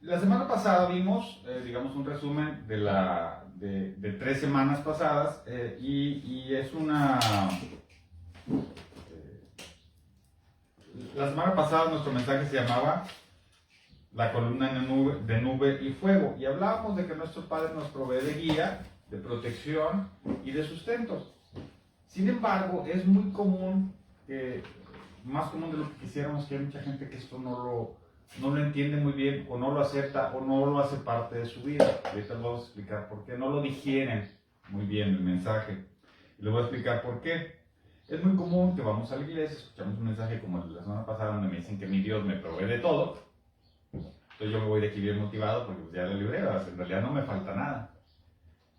La semana pasada vimos, digamos, un resumen de 3 semanas pasadas y es una... La semana pasada nuestro mensaje se llamaba La columna de nube y fuego, y hablábamos de que nuestro Padre nos provee de guía, de protección y de sustentos. Sin embargo, es muy común, más común de lo que quisiéramos, que hay mucha gente que esto no lo entiende muy bien, o no lo acepta, o no lo hace parte de su vida. Ahorita les vamos a explicar por qué. No lo digieren muy bien el mensaje. Y les voy a explicar por qué. Es muy común que vamos a la iglesia, escuchamos un mensaje como el de la semana pasada, donde me dicen que mi Dios me provee de todo. Entonces yo me voy de aquí bien motivado, porque ya la libré, en realidad no me falta nada.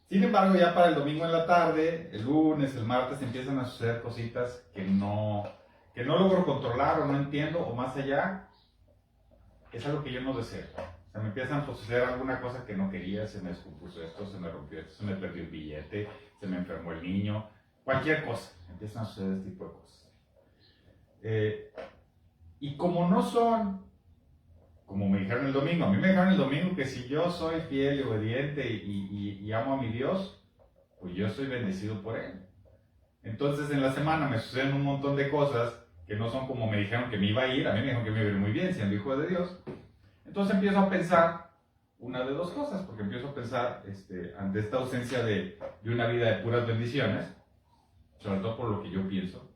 Sin embargo, ya para el domingo en la tarde, el lunes, el martes, empiezan a suceder cositas que no logro controlar, o no entiendo, o más allá, es algo que yo no deseo. O sea, me empiezan a suceder alguna cosa que no quería, se me descompuso esto, se me rompió esto, se me perdió el billete, se me enfermó el niño, cualquier cosa, empiezan a suceder este tipo de cosas. Y como no son, como me dijeron el domingo, a mí me dijeron el domingo que si yo soy fiel y obediente y amo a mi Dios, pues yo soy bendecido por Él. Entonces en la semana me suceden un montón de cosas que no son como me dijeron que me iba a ir. A mí me dijeron que me iba a ir muy bien siendo hijo de Dios. Entonces empiezo a pensar una de dos cosas, porque empiezo a pensar ante esta ausencia de una vida de puras bendiciones, sobre todo por lo que yo pienso,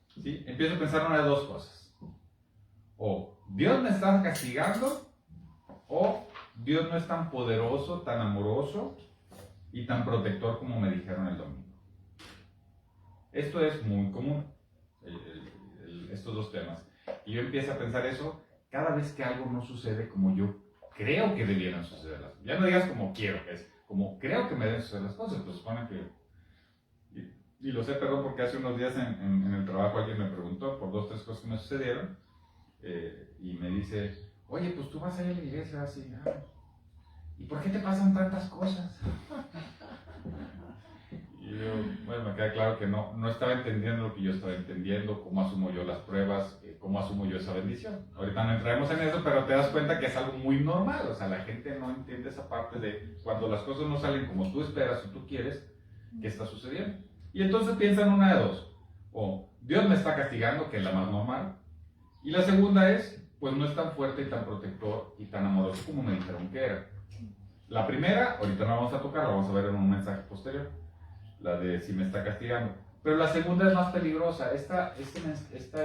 ¿sí? Empiezo a pensar una de dos cosas: o Dios me está castigando, o Dios no es tan poderoso, tan amoroso y tan protector como me dijeron el domingo. Esto es muy común, estos dos temas. Y yo empiezo a pensar eso cada vez que algo no sucede como yo creo que debieran suceder las cosas. Ya no digas como quiero, es como creo que me deben suceder las cosas. Pues supone que... Y lo sé, perdón, porque hace unos días en el trabajo alguien me preguntó por 2 o 3 cosas que me sucedieron. Y me dice, oye, pues tú vas a ir a la iglesia así, ¿y por qué te pasan tantas cosas? Y yo, bueno, me queda claro que no estaba entendiendo lo que yo estaba entendiendo, cómo asumo yo las pruebas, cómo asumo yo esa bendición. Ahorita no entraremos en eso, pero te das cuenta que es algo muy normal. O sea, la gente no entiende esa parte de cuando las cosas no salen como tú esperas o tú quieres, ¿qué está sucediendo? Y entonces piensan una de dos: o Dios me está castigando, que es la más normal, y la segunda es, pues no es tan fuerte y tan protector y tan amoroso como me dijeron que era. La primera, ahorita no vamos a tocar, la vamos a ver en un mensaje posterior, la de si me está castigando. Pero la segunda es más peligrosa, esta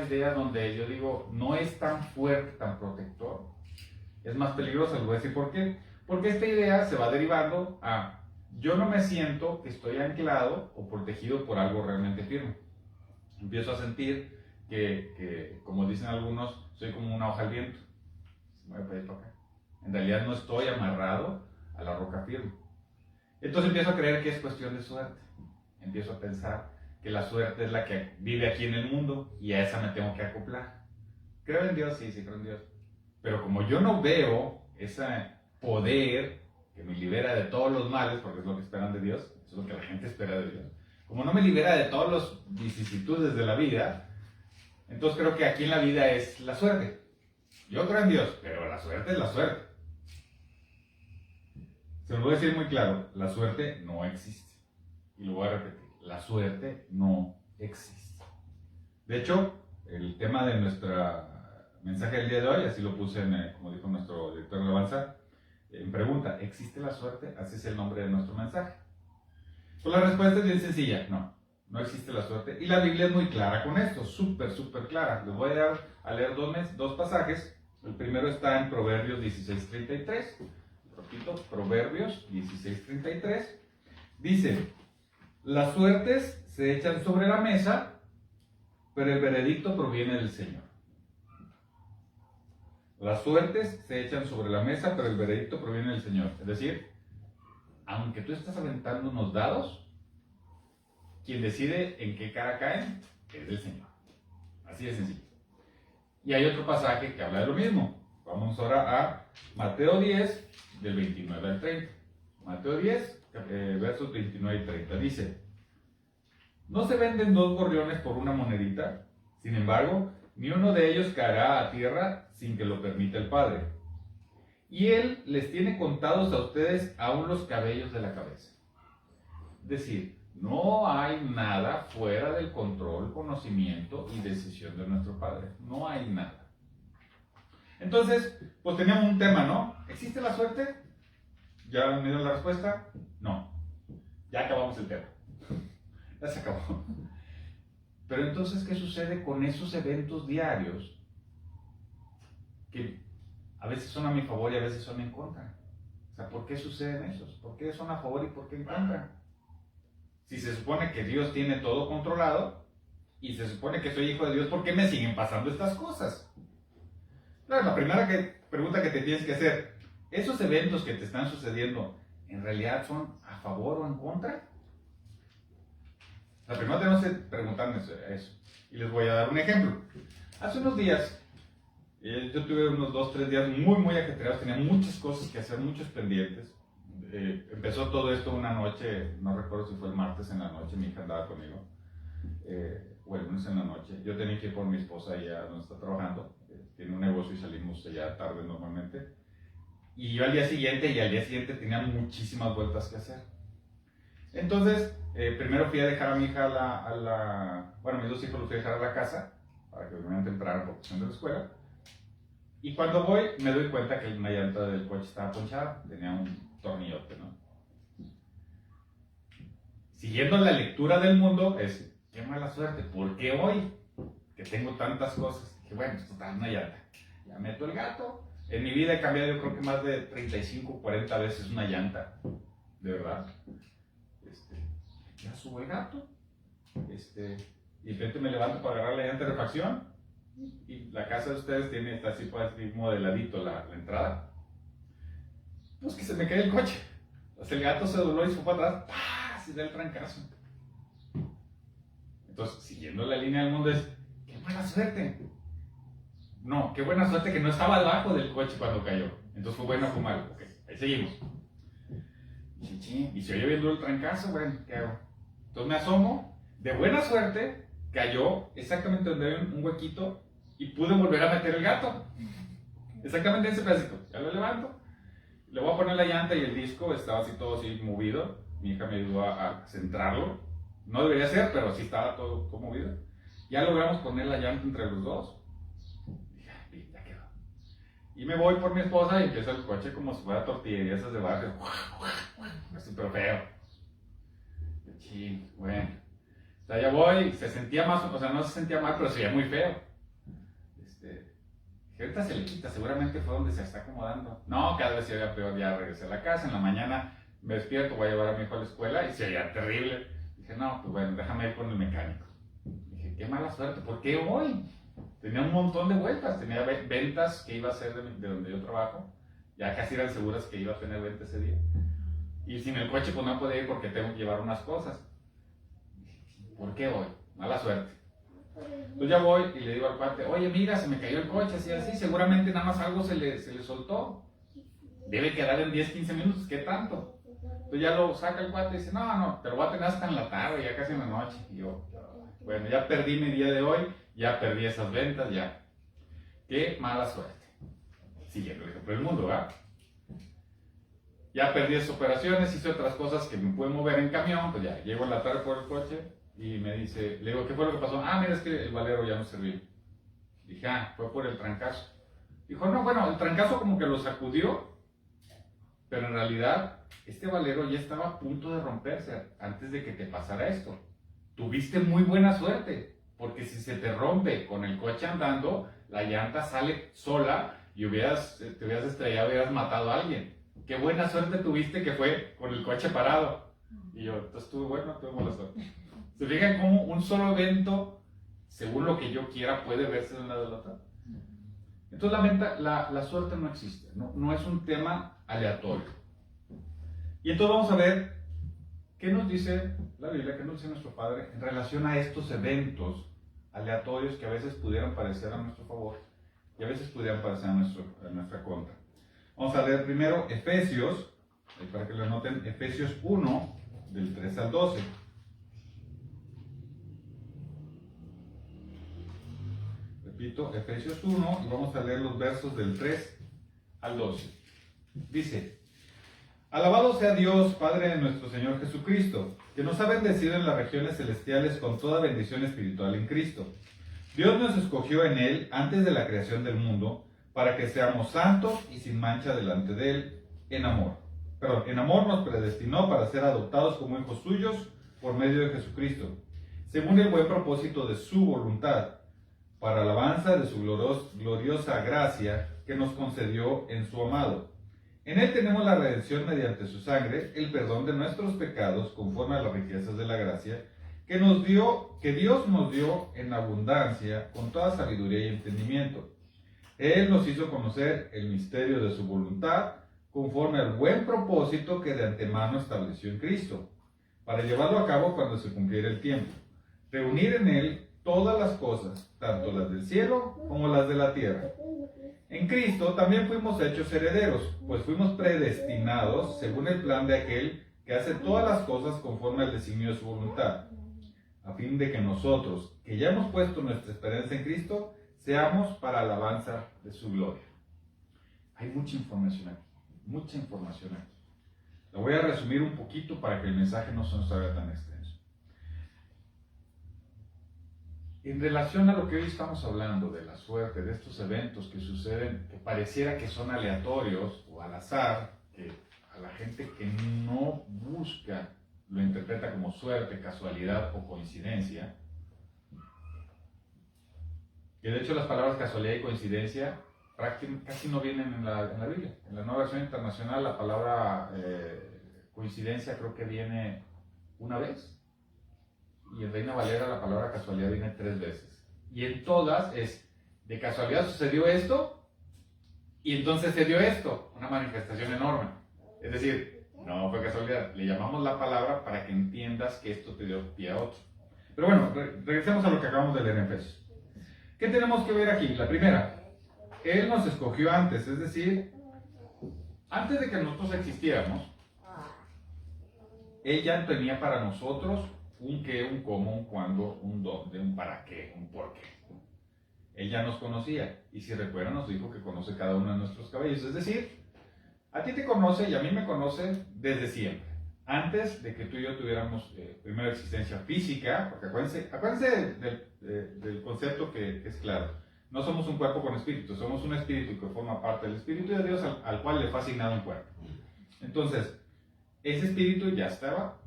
idea donde yo digo, no es tan fuerte, tan protector, es más peligrosa. Les voy a decir por qué. Porque esta idea se va derivando a, yo no me siento que estoy anclado o protegido por algo realmente firme. Empiezo a sentir que, como dicen algunos, soy como una hoja al viento. Se mueve para allá para acá. En realidad no estoy amarrado a la roca firme. Entonces empiezo a creer que es cuestión de suerte. Empiezo a pensar que la suerte es la que vive aquí en el mundo y a esa me tengo que acoplar. ¿Creo en Dios? Sí, creo en Dios. Pero como yo no veo ese poder que me libera de todos los males, porque es lo que esperan de Dios, eso es lo que la gente espera de Dios, como no me libera de todas las vicisitudes de la vida, entonces creo que aquí en la vida es la suerte. Yo creo en Dios, pero la suerte es la suerte. Se lo voy a decir muy claro, la suerte no existe. Y lo voy a repetir, la suerte no existe. De hecho, el tema de nuestro mensaje del día de hoy, así lo puse como dijo nuestro director de alabanza, en pregunta, ¿existe la suerte? Así es el nombre de nuestro mensaje. Pues la respuesta es bien sencilla, no existe la suerte. Y la Biblia es muy clara con esto, súper clara. Les voy a leer dos pasajes. El primero está en Proverbios 16:33. Repito, Proverbios 16:33. Dice, las suertes se echan sobre la mesa, pero el veredicto proviene del Señor. Las suertes se echan sobre la mesa, pero el veredicto proviene del Señor. Es decir, aunque tú estás aventando unos dados, quien decide en qué cara caen es el Señor. Así de sencillo. Y hay otro pasaje que habla de lo mismo. Vamos ahora a Mateo 10, del 29 al 30. Mateo 10, versos 29 y 30. Dice, ¿no se venden 2 gorriones por una monedita? Sin embargo, ni uno de ellos caerá a tierra sin que lo permita el Padre. Y Él les tiene contados a ustedes aún los cabellos de la cabeza. Es decir, no hay nada fuera del control, conocimiento y decisión de nuestro Padre. No hay nada. Entonces, pues teníamos un tema, ¿no? ¿Existe la suerte? ¿Ya me dio la respuesta? No. Ya acabamos el tema. Ya se acabó. Pero entonces, ¿qué sucede con esos eventos diarios que a veces son a mi favor y a veces son en contra? O sea, ¿por qué suceden esos? ¿Por qué son a favor y por qué en contra? Si se supone que Dios tiene todo controlado y se supone que soy hijo de Dios, ¿por qué me siguen pasando estas cosas? Claro, la primera pregunta que te tienes que hacer, ¿esos eventos que te están sucediendo en realidad son a favor o en contra? La primera tenemos que preguntarnos eso. Y les voy a dar un ejemplo. Hace unos días, yo tuve unos 2-3 días muy ajetreados, tenía muchas cosas que hacer, muchos pendientes. Empezó todo esto una noche, no recuerdo si fue el martes en la noche, mi hija andaba conmigo, o el lunes en la noche. Yo tenía que ir por mi esposa allá donde está trabajando, tiene un negocio y salimos allá tarde normalmente. Y yo al día siguiente tenía muchísimas vueltas que hacer. Entonces, primero fui a dejar a mi hija bueno, mis dos hijos los fui a dejar a la casa, para que vinieran temprano por cuestión de la escuela. Y cuando voy, me doy cuenta que una llanta del coche estaba ponchada, tenía un tornillote, ¿no? Siguiendo la lectura del mundo, es, qué mala suerte, ¿por qué hoy? Que tengo tantas cosas. Dije, bueno, esto está en una llanta. Ya meto el gato. En mi vida he cambiado yo creo que más de 35, 40 veces una llanta, de verdad. Ya subo el gato, y de repente me levanto para agarrar la llanta de refacción, y la casa de ustedes tiene, está así modeladito la entrada. Pues que se me cae el coche. Entonces el gato se dobló y se fue para atrás, ¡pah! Se da el trancazo. Entonces, siguiendo la línea del mundo es, ¡qué mala suerte! No, qué buena suerte que no estaba debajo del coche cuando cayó. Entonces fue bueno o fue malo. Ok, ahí seguimos. Y se oye viendo el trancazo, bueno, ¿qué hago? Entonces me asomo, de buena suerte, cayó exactamente donde había un huequito y pude volver a meter el gato. Exactamente en ese pedacito. Ya lo levanto, le voy a poner la llanta y el disco estaba así todo así movido. Mi hija me ayudó a centrarlo. No debería ser, pero sí estaba todo movido. Ya logramos poner la llanta entre los dos. Y ya quedó. Y me voy por mi esposa y empieza el coche como si fuera tortillería esas de barrio. Así, pero feo. Sí, bueno. O sea, ya voy, se sentía más, o sea, no se sentía mal, pero se veía muy feo. Ahorita se le quita, seguramente fue donde se está acomodando. No, cada vez se veía peor, ya regresé a la casa, en la mañana me despierto, voy a llevar a mi hijo a la escuela y se veía terrible. Dije, no, pues bueno, déjame ir con el mecánico. Dije, qué mala suerte, ¿por qué hoy? Tenía un montón de vueltas, tenía ventas que iba a hacer de donde yo trabajo, ya casi eran seguras que iba a tener venta ese día. Y sin el coche pues no podía ir porque tengo que llevar unas cosas. ¿Por qué hoy? Mala suerte. Entonces ya voy y le digo al cuate, oye mira, se me cayó el coche, así, seguramente nada más algo se le soltó. Debe quedar en 10-15 minutos, ¿qué tanto? Entonces ya lo saca el cuate y dice, no, te lo voy a tener hasta en la tarde, ya casi en la noche. Y yo, bueno, ya perdí mi día de hoy, ya perdí esas ventas, ya. Qué mala suerte. Siguiendo el ejemplo del mundo, ¿verdad? Ya perdí esas operaciones, hice otras cosas que me pude mover en camión, pues ya llego en la tarde por el coche y me dice, le digo, ¿qué fue lo que pasó? Mira, es que el valero ya no servía. Dije, fue por el trancazo. Dijo, no, bueno, el trancazo como que lo sacudió, pero en realidad este valero ya estaba a punto de romperse antes de que te pasara esto. Tuviste muy buena suerte, porque si se te rompe con el coche andando, la llanta sale sola y te hubieras estrellado y hubieras matado a alguien. Qué buena suerte tuviste que fue con el coche parado. Y yo, entonces tuve mala suerte. ¿Se fijan cómo un solo evento, según lo que yo quiera, puede verse de una de la otra? Entonces la suerte no existe, no es un tema aleatorio. Y entonces vamos a ver qué nos dice la Biblia, qué nos dice nuestro Padre en relación a estos eventos aleatorios que a veces pudieran parecer a nuestro favor y a veces pudieran parecer a nuestra contra. Vamos a leer primero Efesios, para que lo anoten, Efesios 1, del 3 al 12. Repito, Efesios 1, y vamos a leer los versos del 3 al 12. Dice: Alabado sea Dios, Padre de nuestro Señor Jesucristo, que nos ha bendecido en las regiones celestiales con toda bendición espiritual en Cristo. Dios nos escogió en Él antes de la creación del mundo, para que seamos santos y sin mancha delante de Él, en amor. En amor nos predestinó para ser adoptados como hijos suyos por medio de Jesucristo, según el buen propósito de su voluntad, para alabanza de su gloriosa gracia que nos concedió en su amado. En Él tenemos la redención mediante su sangre, el perdón de nuestros pecados conforme a las riquezas de la gracia que Dios nos dio en abundancia con toda sabiduría y entendimiento. Él nos hizo conocer el misterio de su voluntad conforme al buen propósito que de antemano estableció en Cristo, para llevarlo a cabo cuando se cumpliera el tiempo. Reunir en Él todas las cosas, tanto las del cielo como las de la tierra. En Cristo también fuimos hechos herederos, pues fuimos predestinados según el plan de aquel que hace todas las cosas conforme al designio de su voluntad, a fin de que nosotros, que ya hemos puesto nuestra esperanza en Cristo, seamos para alabanza de su gloria. Hay mucha información aquí, mucha información aquí. Lo voy a resumir un poquito para que el mensaje no se nos haga tan extenso. En relación a lo que hoy estamos hablando, de la suerte, de estos eventos que suceden, que pareciera que son aleatorios o al azar, que a la gente que no busca lo interpreta como suerte, casualidad o coincidencia, que de hecho las palabras casualidad y coincidencia casi no vienen en la Biblia. En la Nueva Versión Internacional la palabra coincidencia creo que viene una vez, y en Reina Valera la palabra casualidad viene 3 veces. Y en todas es, de casualidad sucedió esto, y entonces se dio esto, una manifestación enorme. Es decir, no fue casualidad, le llamamos la palabra para que entiendas que esto te dio pie a otro. Pero bueno, regresemos a lo que acabamos de leer en Efesios. ¿Qué tenemos que ver aquí? La primera, Él nos escogió antes, es decir, antes de que nosotros existiéramos, Él ya tenía para nosotros un qué, un cómo, un cuándo, un dónde, un para qué, un por qué. Él ya nos conocía, y si recuerdan nos dijo que conoce cada uno de nuestros cabellos, es decir, a ti te conoce y a mí me conoce desde siempre, antes de que tú y yo tuviéramos primero existencia física, porque acuérdense del concepto que es claro, no somos un cuerpo con espíritu, somos un espíritu que forma parte del espíritu de Dios al cual le fue asignado un cuerpo. Entonces, ese espíritu ya estaba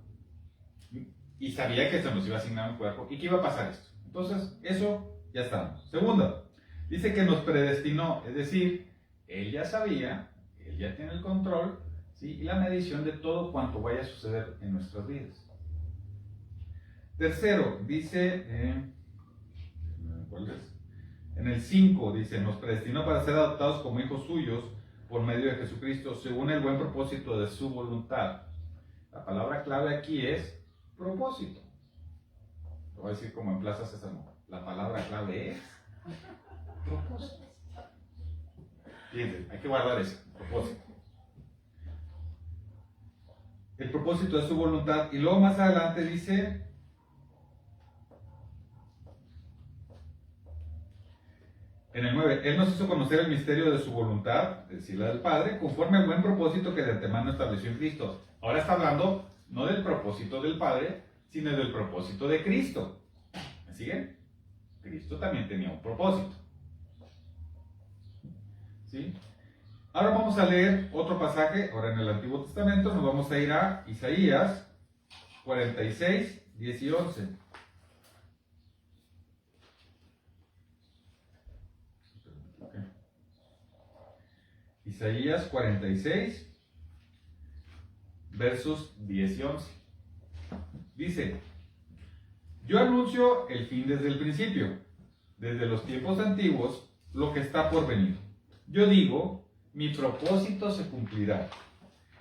y sabía que se nos iba a asignar un cuerpo y que iba a pasar esto. Entonces, eso ya estamos. Segunda, dice que nos predestinó, es decir, Él ya sabía, Él ya tiene el control, ¿sí? Y la medición de todo cuanto vaya a suceder en nuestras vidas. Tercero, dice, ¿cuál es? En el 5 dice, nos predestinó para ser adoptados como hijos suyos por medio de Jesucristo, según el buen propósito de su voluntad. La palabra clave aquí es propósito. Lo voy a decir como en Plaza Sésamo. La palabra clave es propósito. Fíjense, hay que guardar eso, propósito. El propósito de su voluntad. Y luego más adelante dice, en el 9, Él nos hizo conocer el misterio de su voluntad, es decir, la del Padre, conforme al buen propósito que de antemano estableció en Cristo. Ahora está hablando no del propósito del Padre, sino del propósito de Cristo. ¿Me siguen? Cristo también tenía un propósito. ¿Sí? Ahora vamos a leer otro pasaje, ahora en el Antiguo Testamento, nos vamos a ir a Isaías 46, 10 y 11. Isaías 46, versos 10 y 11. Dice, yo anuncio el fin desde el principio, desde los tiempos antiguos, lo que está por venir. Yo digo, mi propósito se cumplirá,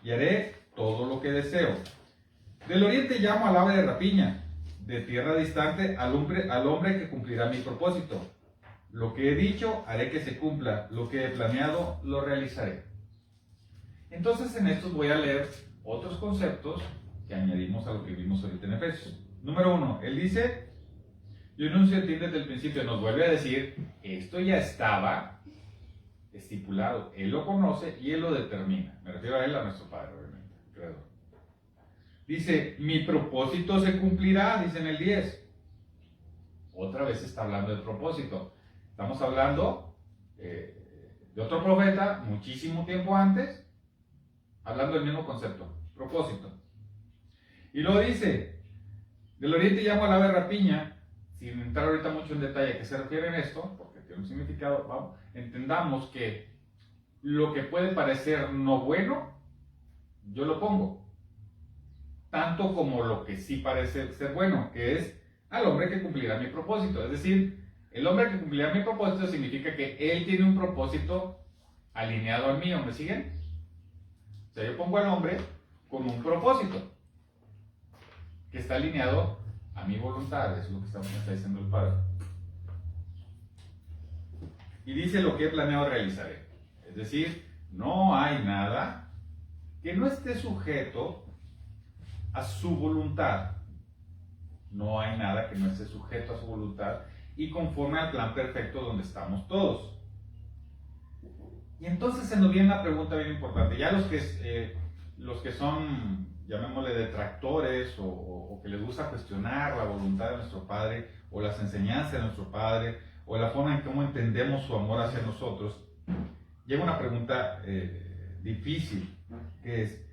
y haré todo lo que deseo. Del oriente llamo al ave de rapiña, de tierra distante al hombre que cumplirá mi propósito. Lo que he dicho, haré que se cumpla. Lo que he planeado, lo realizaré. Entonces, en estos voy a leer otros conceptos que añadimos a lo que vimos ahorita en Efesios. Número 1, él dice, yo anuncio a ti desde el principio, nos vuelve a decir, esto ya estaba, estipulado. Él lo conoce y Él lo determina. Me refiero a Él, a nuestro Padre, obviamente, el Creador. Dice, mi propósito se cumplirá, dice en el 10. Otra vez está hablando de propósito. Estamos hablando de otro profeta, muchísimo tiempo antes, hablando del mismo concepto, propósito. Y luego dice, del oriente llamo al ave rapiña, sin entrar ahorita mucho en detalle a qué se refiere en esto, porque tiene un significado, vamos, entendamos que lo que puede parecer no bueno, yo lo pongo. Tanto como lo que sí parece ser bueno, que es al hombre que cumplirá mi propósito. Es decir, el hombre que cumplirá mi propósito significa que él tiene un propósito alineado al mío, ¿me siguen? O sea, yo pongo al hombre con un propósito que está alineado a mi voluntad, eso es lo que está diciendo el Padre. Y dice lo que he planeado realizaré. Es decir, no hay nada que no esté sujeto a su voluntad. No hay nada que no esté sujeto a su voluntad y conforme al plan perfecto donde estamos todos. Y entonces se nos viene una pregunta bien importante. Ya los que son, llamémosle detractores o que les gusta cuestionar la voluntad de nuestro Padre o las enseñanzas de nuestro Padre o la forma en cómo entendemos su amor hacia nosotros, llega una pregunta difícil, que es,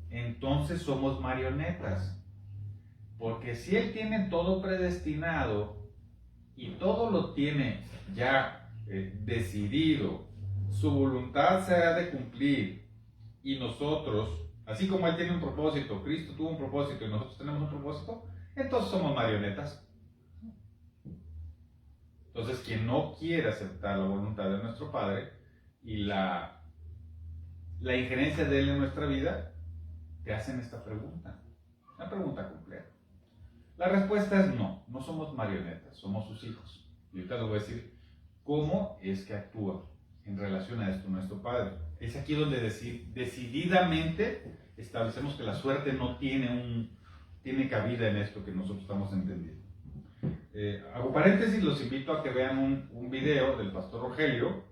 entonces somos marionetas. Porque si Él tiene todo predestinado y todo lo tiene ya decidido, su voluntad se ha de cumplir y nosotros, así como Él tiene un propósito, Cristo tuvo un propósito y nosotros tenemos un propósito, entonces somos marionetas. Entonces, quien no quiere aceptar la voluntad de nuestro Padre y la injerencia de Él en nuestra vida, te hacen esta pregunta, una pregunta compleja. La respuesta es no, no somos marionetas, somos sus hijos. Y ahorita les voy a decir cómo es que actúa en relación a esto nuestro Padre. Es aquí donde decididamente establecemos que la suerte no tiene cabida en esto que nosotros estamos entendiendo. Hago paréntesis, los invito a que vean un video del pastor Rogelio.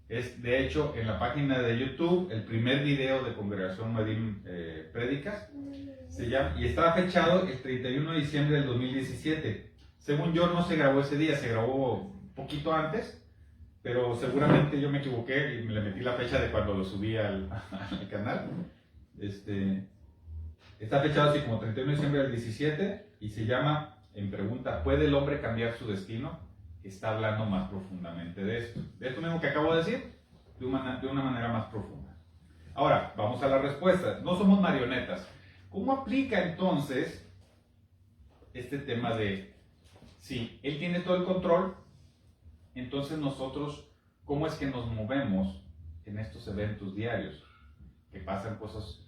Es de hecho en la página de YouTube el primer video de Congregación Medim Prédicas. Se llama, y estaba fechado el 31 de diciembre del 2017. Según yo no se grabó ese día, se grabó un poquito antes, pero seguramente yo me equivoqué y me le metí la fecha de cuando lo subí al canal. Está fechado así como 31 de diciembre del 17 y se llama, en pregunta, ¿puede el hombre cambiar su destino? Está hablando más profundamente de esto mismo que acabo de decir, de una manera más profunda. Ahora, vamos a la respuesta. No somos marionetas. ¿Cómo aplica entonces este tema de, si Él tiene todo el control, entonces nosotros, ¿cómo es que nos movemos en estos eventos diarios? Que pasan cosas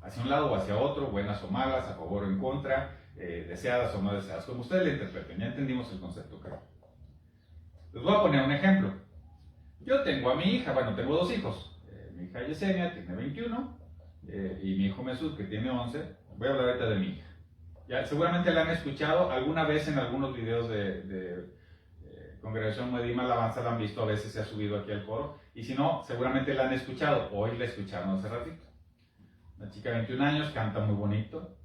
hacia un lado o hacia otro, buenas o malas, a favor o en contra, deseadas o no deseadas, como ustedes le interpreten. Ya entendimos el concepto, creo. Les voy a poner un ejemplo. Yo tengo a mi hija, tengo dos hijos. Mi hija Yesenia tiene 21 y mi hijo Mesut, que tiene 11. Voy a hablar ahorita de mi hija. Ya, seguramente la han escuchado alguna vez en algunos videos de Congregación Medim Alabanza, la han visto, a veces se ha subido aquí al coro. Y si no, seguramente la han escuchado. Hoy la escucharon hace ratito. Una chica de 21 años, canta muy bonito.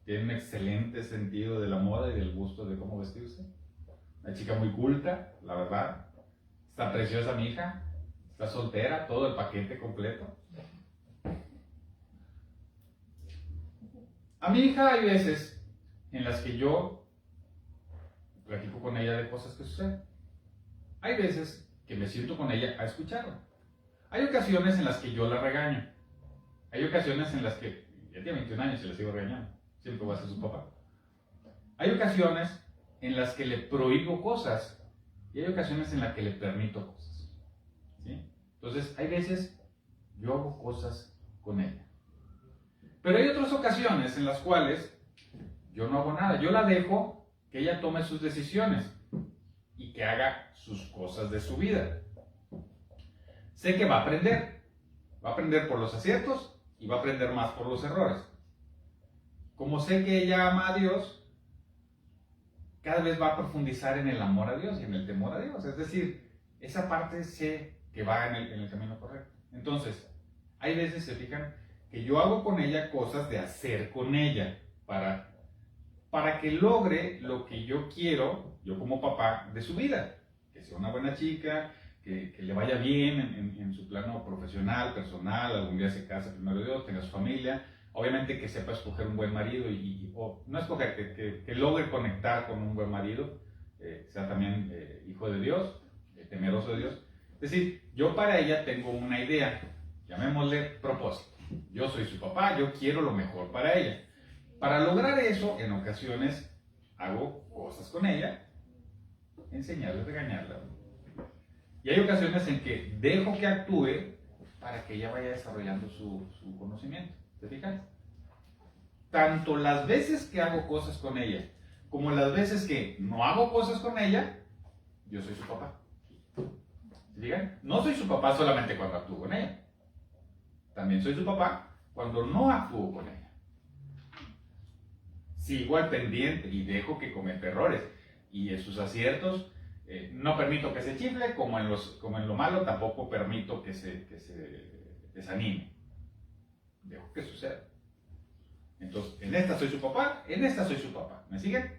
Tiene un excelente sentido de la moda y del gusto de cómo vestirse. Una chica muy culta, la verdad. Está preciosa mi hija. Está soltera, todo el paquete completo. A mi hija hay veces en las que yo platico con ella de cosas que suceden. Hay veces que me siento con ella a escucharla. Hay ocasiones en las que yo la regaño. Hay ocasiones en las que, ya tiene 21 años y la sigo regañando. Siempre voy a ser su papá. Hay ocasiones en las que le prohíbo cosas y hay ocasiones en las que le permito cosas. ¿Sí? Entonces, hay veces yo hago cosas con ella. Pero hay otras ocasiones en las cuales yo no hago nada. Yo la dejo que ella tome sus decisiones y que haga sus cosas de su vida. Sé que va a aprender. Va a aprender por los aciertos y va a aprender más por los errores. Como sé que ella ama a Dios, cada vez va a profundizar en el amor a Dios y en el temor a Dios. Es decir, esa parte sé que va en el camino correcto. Entonces, hay veces, se fijan, que yo hago con ella cosas de hacer con ella para que logre lo que yo quiero, yo como papá, de su vida. Que sea una buena chica, que le vaya bien en su plano profesional, personal, algún día se case, primero Dios, tenga su familia. Obviamente que sepa escoger un buen marido o no escoger, que logre conectar con un buen marido, sea también hijo de Dios, temeroso de Dios. Es decir, yo para ella tengo una idea, llamémosle propósito. Yo soy su papá, yo quiero lo mejor para ella. Para lograr eso, en ocasiones hago cosas con ella, enseñarle, regañarla. Y hay ocasiones en que dejo que actúe para que ella vaya desarrollando su conocimiento. ¿Te fijas? Tanto las veces que hago cosas con ella, como las veces que no hago cosas con ella, yo soy su papá. ¿Se fijan? No soy su papá solamente cuando actúo con ella. También soy su papá cuando no actúo con ella. Sigo al pendiente y dejo que cometa errores. Y en sus aciertos, no permito que se chifle, como en lo malo tampoco permito que se desanime. Dejo que suceda. Entonces, en esta soy su papá, en esta soy su papá. ¿Me siguen?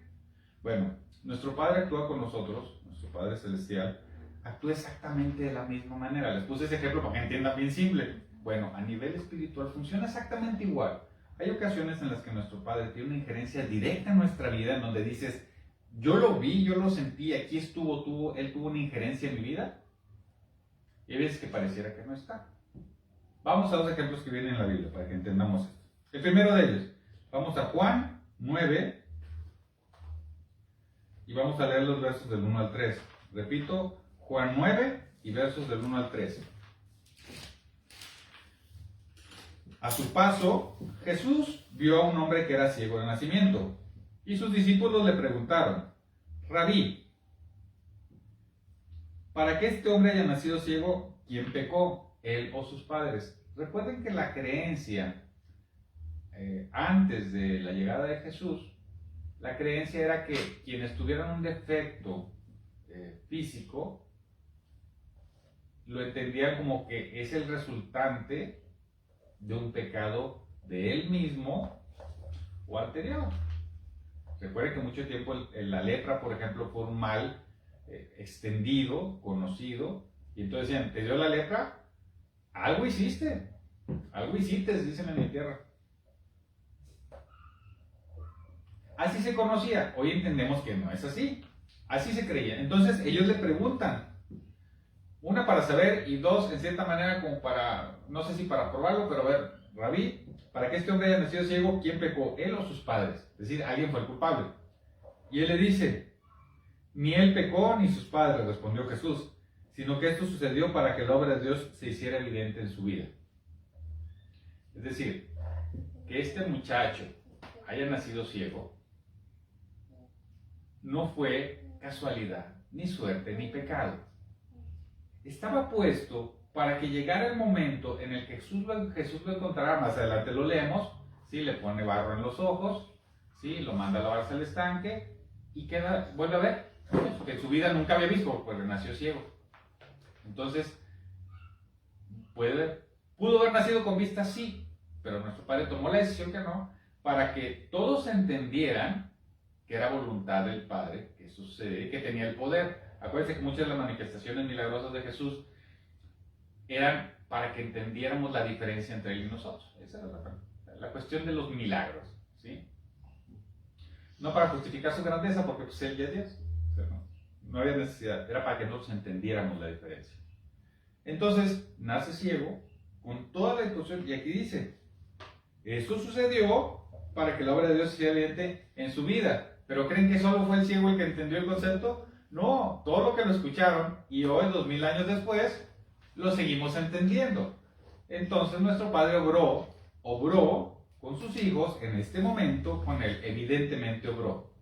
Bueno, nuestro Padre actúa con nosotros, nuestro Padre Celestial, actúa exactamente de la misma manera. Les puse ese ejemplo para que entiendan bien simple. Bueno, a nivel espiritual funciona exactamente igual. Hay ocasiones en las que nuestro Padre tiene una injerencia directa en nuestra vida, en donde dices, yo lo vi, yo lo sentí, aquí él tuvo una injerencia en mi vida. Y hay veces que pareciera que no está. Vamos a dos ejemplos que vienen en la Biblia para que entendamos esto. El primero de ellos, vamos a Juan 9 y vamos a leer los versos del 1 al 3. Repito, Juan 9 y versos del 1 al 3. A su paso, Jesús vio a un hombre que era ciego de nacimiento, y sus discípulos le preguntaron, Rabí, ¿para que este hombre haya nacido ciego? ¿Quién pecó, él o sus padres? Recuerden que la creencia, antes de la llegada de Jesús, la creencia era que quienes tuvieran un defecto físico, lo entendían como que es el resultante de un pecado de él mismo o anterior. Recuerden que mucho tiempo la lepra, por ejemplo, fue un mal extendido, conocido, y entonces decían, ¿te dio la lepra? Algo hiciste, dicen en mi tierra. Así se conocía. Hoy entendemos que no es así. Así se creía. Entonces ellos le preguntan, una para saber y dos en cierta manera como para, no sé si para probarlo, pero a ver, Rabí, para que este hombre haya nacido ciego, ¿quién pecó? ¿Él o sus padres? Es decir, alguien fue el culpable. Y él le dice, ni él pecó ni sus padres, respondió Jesús, sino que esto sucedió para que la obra de Dios se hiciera evidente en su vida. Es decir, que este muchacho haya nacido ciego no fue casualidad, ni suerte, ni pecado. Estaba puesto para que llegara el momento en el que Jesús lo encontrará. Más adelante lo leemos, ¿sí? Le pone barro en los ojos, ¿sí? Lo manda a lavarse al estanque y vuelve a ver eso que en su vida nunca había visto, pues nació ciego. Entonces, pudo haber nacido con vista, sí, pero nuestro Padre tomó la decisión que no, para que todos entendieran que era voluntad del Padre, que eso sucedía, que tenía el poder. Acuérdense que muchas de las manifestaciones milagrosas de Jesús eran para que entendiéramos la diferencia entre él y nosotros. Esa era la cuestión de los milagros, ¿sí? No para justificar su grandeza, porque pues él ya es Dios. O sea, no había necesidad, era para que nosotros entendiéramos la diferencia. Entonces, nace ciego, con toda la instrucción, y aquí dice, esto sucedió para que la obra de Dios sea evidente en su vida. ¿Pero creen que solo fue el ciego el que entendió el concepto? No, todo lo que lo escucharon, y hoy, 2000 años después, lo seguimos entendiendo. Entonces nuestro Padre obró con sus hijos en este momento, con él, evidentemente obró.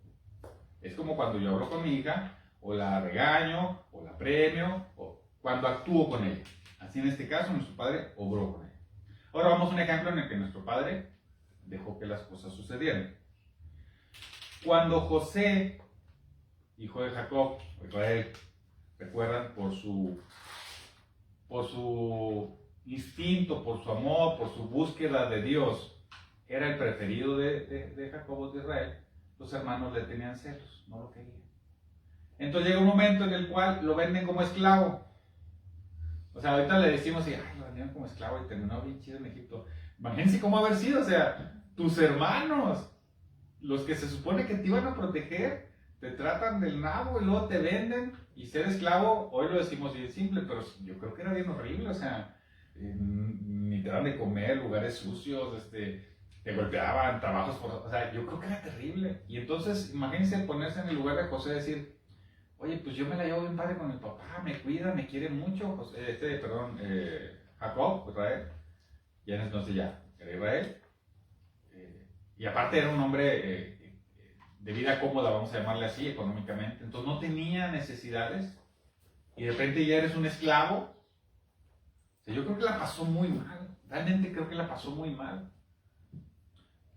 Es como cuando yo obro con mi hija, o la regaño, o la premio, o cuando actúo con ella. Así en este caso, nuestro Padre obró con ella. Ahora vamos a un ejemplo en el que nuestro Padre dejó que las cosas sucedieran. Cuando José, hijo de Jacob, Israel, recuerdan, por su instinto, por su amor, por su búsqueda de Dios, era el preferido de Jacob de Israel, los hermanos le tenían celos, no lo querían. Entonces llega un momento en el cual lo venden como esclavo. O sea, ahorita le decimos, ay, lo vendieron como esclavo y terminó bien chido en Egipto. Imagínense cómo haber sido, o sea, tus hermanos, los que se supone que te iban a proteger, te tratan del nabo y luego te venden. Y ser esclavo, hoy lo decimos bien simple, pero yo creo que era bien horrible, o sea, ni te daban de comer, lugares sucios, te golpeaban, trabajos forzados, o sea, yo creo que era terrible. Y entonces, imagínense ponerse en el lugar de José y decir, oye, pues yo me la llevo bien padre con el papá, me cuida, me quiere mucho, Jacob, Israel, ya en entonces ya, era Israel, y aparte era un hombre de vida cómoda, vamos a llamarle así, económicamente, entonces no tenía necesidades, y de repente ya eres un esclavo. O sea, yo creo que la pasó muy mal, realmente creo que la pasó muy mal.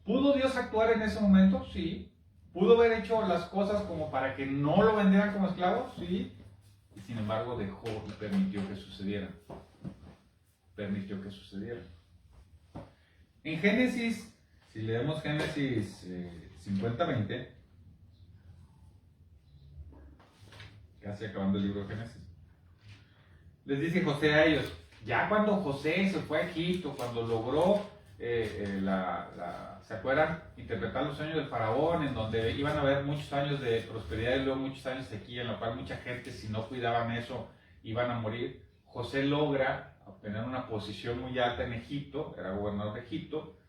¿Pudo Dios actuar en ese momento? Sí. ¿Pudo haber hecho las cosas como para que no lo vendieran como esclavo? Sí. Y sin embargo dejó y permitió que sucediera. Permitió que sucediera. En Génesis, si leemos Génesis 50-20, casi acabando el libro de Génesis, les dice José a ellos, ya cuando José se fue a Egipto, cuando logró ¿se acuerdan? Interpretar los sueños del faraón, en donde iban a haber muchos años de prosperidad y luego muchos años de sequía, en lo cual mucha gente, si no cuidaban eso, iban a morir. José logra obtener una posición muy alta en Egipto, era gobernador de Egipto,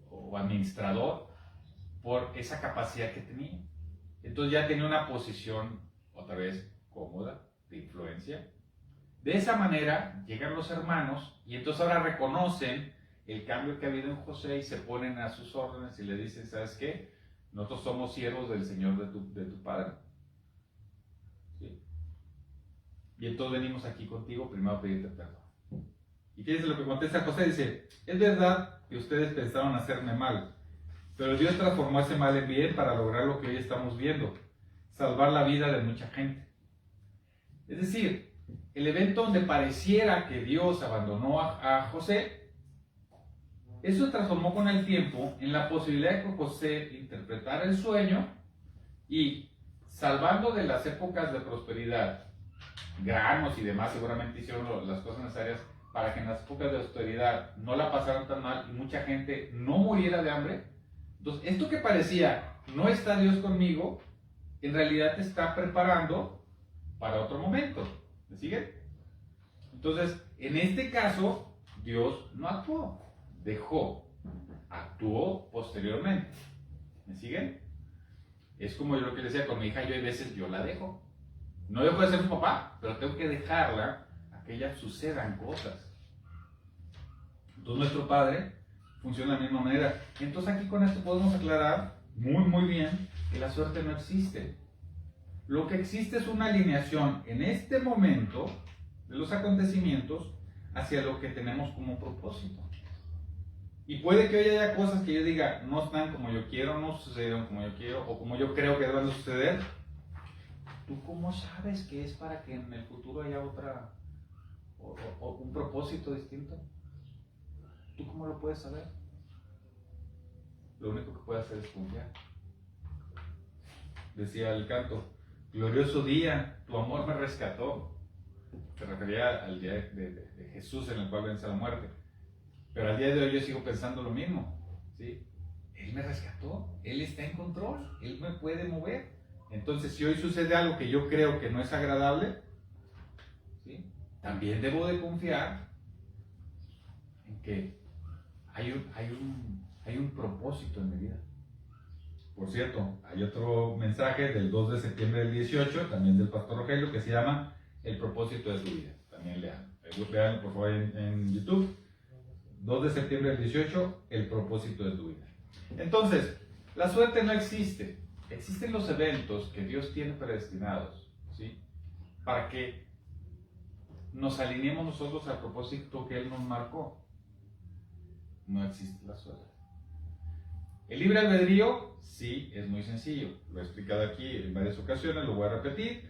o administrador, por esa capacidad que tenía. Entonces ya tenía una posición, otra vez, cómoda, de influencia. De esa manera llegan los hermanos y entonces ahora reconocen el cambio que ha habido en José y se ponen a sus órdenes y le dicen, ¿sabes qué? Nosotros somos siervos del Señor de tu Padre. ¿Sí? Y entonces venimos aquí contigo primero a pedirte perdón. Y fíjense lo que contesta José, dice, es verdad que ustedes pensaron hacerme mal, pero Dios transformó ese mal en bien para lograr lo que hoy estamos viendo, salvar la vida de mucha gente. Es decir, el evento donde pareciera que Dios abandonó a José, eso se transformó con el tiempo en la posibilidad de que José interpretara el sueño y, salvando de las épocas de prosperidad, granos y demás, seguramente hicieron las cosas necesarias para que en las épocas de austeridad no la pasaran tan mal y mucha gente no muriera de hambre. Entonces, esto que parecía, no está Dios conmigo, en realidad te está preparando para otro momento. ¿Me siguen? Entonces, en este caso, Dios no actuó. Dejó, actuó posteriormente. ¿Me siguen? Es como yo lo que les decía con mi hija, yo hay veces yo la dejo. No dejo de ser su papá, pero tengo que dejarla a que ella sucedan cosas. Entonces nuestro Padre funciona de la misma manera. Entonces aquí con esto podemos aclarar muy bien que la suerte no existe. Lo que existe es una alineación en este momento de los acontecimientos hacia lo que tenemos como propósito. Y puede que hoy haya cosas que yo diga, no están como yo quiero, no sucedieron como yo quiero, o como yo creo que deben suceder. ¿Tú cómo sabes que es para que en el futuro haya otra, o un propósito distinto? ¿Tú cómo lo puedes saber? Lo único que puedes hacer es confiar. Decía el canto, glorioso día, tu amor me rescató. Se refería al día de Jesús en el cual vence la muerte. Pero al día de hoy yo sigo pensando lo mismo, ¿sí? Él me rescató, Él está en control, Él me puede mover. Entonces, si hoy sucede algo que yo creo que no es agradable, ¿sí? También debo de confiar en que hay un propósito en mi vida. Por cierto, hay otro mensaje del 2 de septiembre del 18, también del pastor Rogelio, que se llama El propósito de tu vida. También vean por favor en YouTube. 2 de septiembre del 18, el propósito de tu vida. Entonces, la suerte no existe. Existen los eventos que Dios tiene predestinados, ¿sí? Para que nos alineemos nosotros al propósito que Él nos marcó. No existe la suerte. El libre albedrío, sí, es muy sencillo. Lo he explicado aquí en varias ocasiones, lo voy a repetir.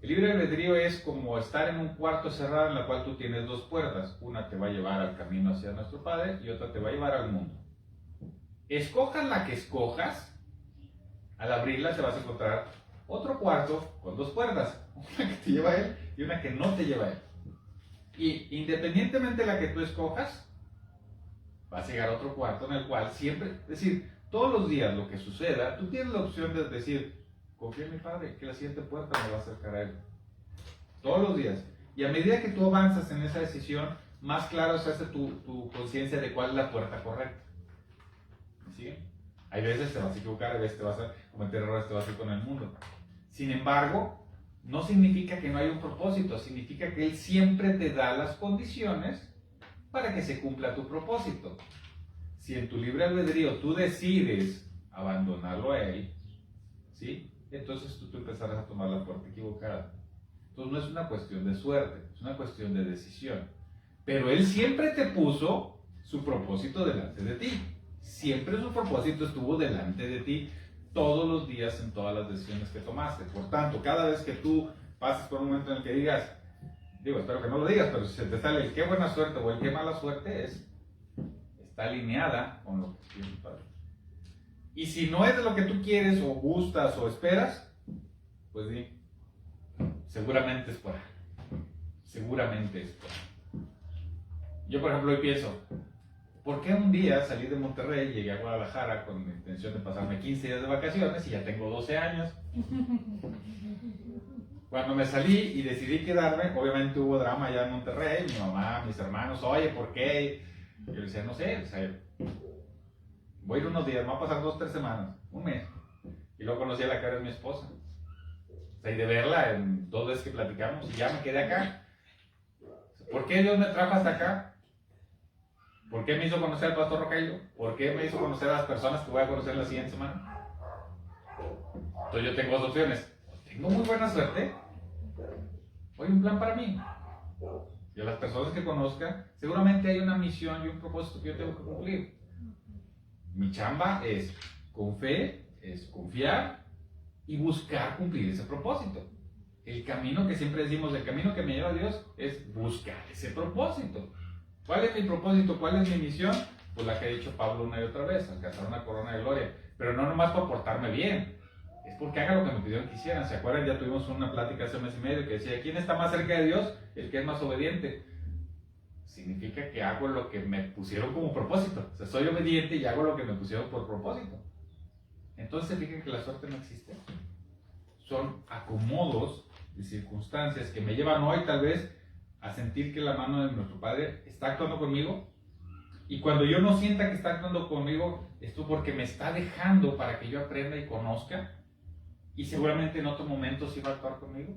El libre albedrío es como estar en un cuarto cerrado en la cual tú tienes dos puertas. Una te va a llevar al camino hacia nuestro Padre y otra te va a llevar al mundo. Escojas la que escojas, al abrirla te vas a encontrar otro cuarto con dos puertas. Una que te lleva a Él y una que no te lleva a Él. Y independientemente de la que tú escojas, vas a llegar a otro cuarto en el cual siempre, es decir, todos los días lo que suceda, tú tienes la opción de decir, confía en mi Padre, que la siguiente puerta me va a acercar a Él. Todos los días. Y a medida que tú avanzas en esa decisión, más claro se hace tu conciencia de cuál es la puerta correcta. ¿Sí? Hay veces te vas a equivocar, hay veces te vas a cometer errores, te vas a ir con el mundo. Sin embargo, no significa que no haya un propósito, significa que Él siempre te da las condiciones para que se cumpla tu propósito. Si en tu libre albedrío tú decides abandonarlo a Él, ¿sí? Entonces tú empezarás a tomar la puerta equivocada. Entonces no es una cuestión de suerte, es una cuestión de decisión. Pero Él siempre te puso su propósito delante de ti. Siempre su propósito estuvo delante de ti todos los días en todas las decisiones que tomaste. Por tanto, cada vez que tú pases por un momento en el que digas, espero que no lo digas, pero si se te sale el qué buena suerte o el qué mala suerte, está alineada con lo que quiere tu Padre. Y si no es de lo que tú quieres o gustas o esperas, pues di, seguramente es por ahí. Seguramente es por ahí. Yo, por ejemplo, hoy pienso, ¿por qué un día salí de Monterrey, llegué a Guadalajara con la intención de pasarme 15 días de vacaciones y ya tengo 12 años? Cuando me salí y decidí quedarme, obviamente hubo drama allá en Monterrey, mi mamá, mis hermanos, oye, ¿por qué? Y yo decía, no sé, voy a ir unos días, me va a pasar 2 o 3 semanas, un mes. Y luego conocí a la que era mi esposa. Y de verla en 2 veces que platicamos, y ya me quedé acá. ¿Por qué Dios me trajo hasta acá? ¿Por qué me hizo conocer al pastor Rogelio? ¿Por qué me hizo conocer a las personas que voy a conocer la siguiente semana? Entonces yo tengo 2 opciones. Tengo muy buena suerte, o hay un plan para mí. Y a las personas que conozca, seguramente hay una misión y un propósito que yo tengo que cumplir. Mi chamba es, con fe, es confiar y buscar cumplir ese propósito. El camino que siempre decimos, el camino que me lleva a Dios, es buscar ese propósito. ¿Cuál es mi propósito? ¿Cuál es mi misión? Pues la que ha dicho Pablo una y otra vez, alcanzar una corona de gloria. Pero no nomás por portarme bien, es porque haga lo que me pidieron que hicieran. ¿Se acuerdan? Ya tuvimos una plática hace un mes y medio que decía, ¿quién está más cerca de Dios? El que es más obediente. Significa que hago lo que me pusieron como propósito. O sea, soy obediente y hago lo que me pusieron por propósito. Entonces, fíjense que la suerte no existe. Son acomodos de circunstancias que me llevan hoy tal vez a sentir que la mano de nuestro Padre está actuando conmigo. Y cuando yo no sienta que está actuando conmigo, esto porque me está dejando para que yo aprenda y conozca. Y seguramente en otro momento sí va a actuar conmigo.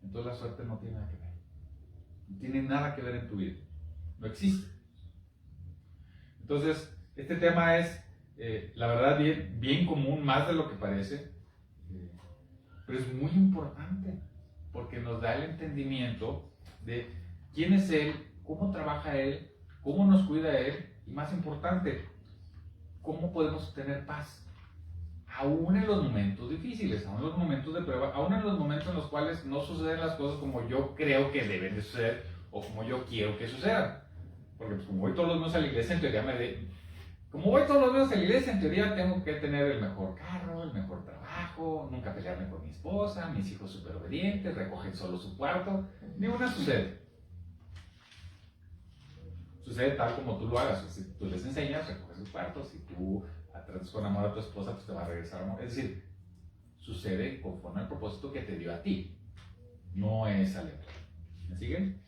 Entonces la suerte no tiene nada que ver. No tiene nada que ver en tu vida. No existe. Entonces, este tema es, la verdad, bien común, más de lo que parece. Pero es muy importante. Porque nos da el entendimiento de quién es Él, cómo trabaja Él, cómo nos cuida Él. Y más importante, cómo podemos tener paz. Aún en los momentos difíciles, aún en los momentos de prueba, aún en los momentos en los cuales no suceden las cosas como yo creo que deben de suceder o como yo quiero que sucedan. Porque pues, como voy todos los días a la iglesia, en teoría como voy todos los días a la iglesia, en teoría tengo que tener el mejor carro, el mejor trabajo, nunca pelearme con mi esposa, mis hijos súper obedientes, recogen solo su cuarto. Ni una sucede. Sucede tal como tú lo hagas. Si tú les enseñas, recoges sus cuartos. Si tú tratas con amor a tu esposa, pues te va a regresar amor. Es decir, sucede conforme al propósito que te dio a ti. No es aleatorio. ¿Me siguen?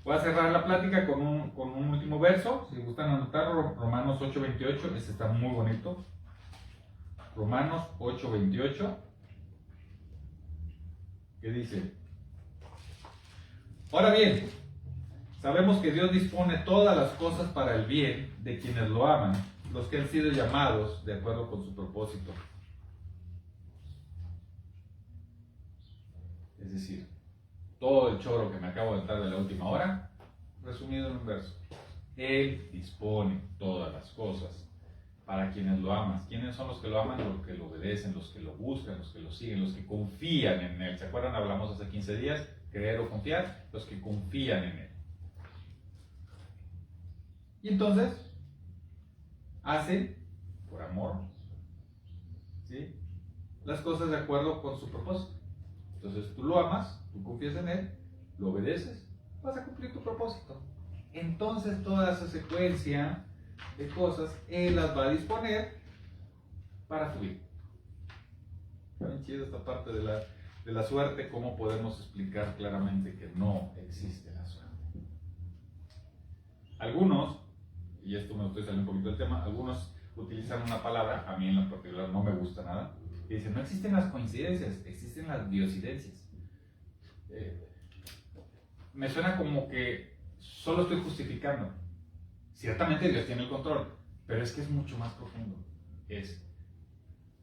Voy a cerrar la plática con un último verso. Si gustan anotarlo, Romanos 8:28. Este está muy bonito. Romanos 8:28. ¿Qué dice? Ahora bien, sabemos que Dios dispone todas las cosas para el bien de quienes lo aman, los que han sido llamados de acuerdo con su propósito. Es decir, todo el choro que me acabo de dar de la última hora, resumido en un verso. Él dispone todas las cosas para quienes lo amas. ¿Quiénes son los que lo aman? Los que lo obedecen, los que lo buscan, los que lo siguen, los que confían en él. ¿Se acuerdan? Hablamos hace 15 días, creer o confiar, los que confían en él. Y entonces, hacen, por amor, ¿sí?, las cosas de acuerdo con su propósito. Entonces tú lo amas, tú confías en él, lo obedeces, vas a cumplir tu propósito. Entonces toda esa secuencia de cosas, él las va a disponer para tu vida. Está bien chida esta parte de la suerte, cómo podemos explicar claramente que no existe la suerte. Algunos, y esto me estoy saliendo un poquito del tema, algunos utilizan una palabra, a mí en lo particular no me gusta nada, y dicen, no existen las coincidencias, existen las diosidencias. Me suena como que solo estoy justificando. Ciertamente Dios tiene el control, pero es que es mucho más profundo.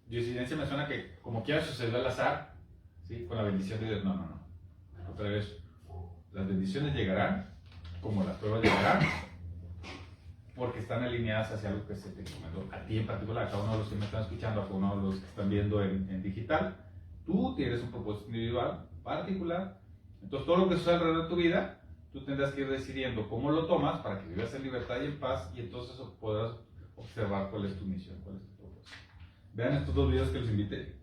Diosidencia me suena que como quiera sucedió al azar, ¿sí?, con la bendición de Dios. No. Otra vez, las bendiciones llegarán, como las pruebas llegarán, porque están alineadas hacia algo que se te encomendó a ti en particular, a cada uno de los que me están escuchando, a cada uno de los que están viendo en digital. Tú tienes un propósito individual, particular. Entonces todo lo que sucede alrededor de tu vida, tú tendrás que ir decidiendo cómo lo tomas para que vivas en libertad y en paz, y entonces podrás observar cuál es tu misión, cuál es tu propósito. Vean estos dos videos que les invité.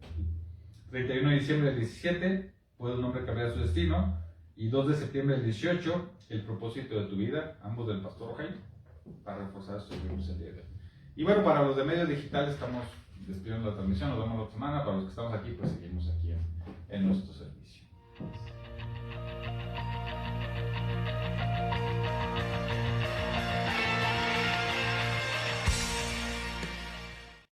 31 de diciembre del 17, puede un hombre cambiar su destino, y 2 de septiembre del 18, el propósito de tu vida, ambos del pastor Ojai, para reforzar estos libros el día de hoy. Y bueno, para los de medios digitales estamos despidiendo la transmisión, nos vemos la otra semana. Para los que estamos aquí, pues seguimos aquí en nuestro servicio.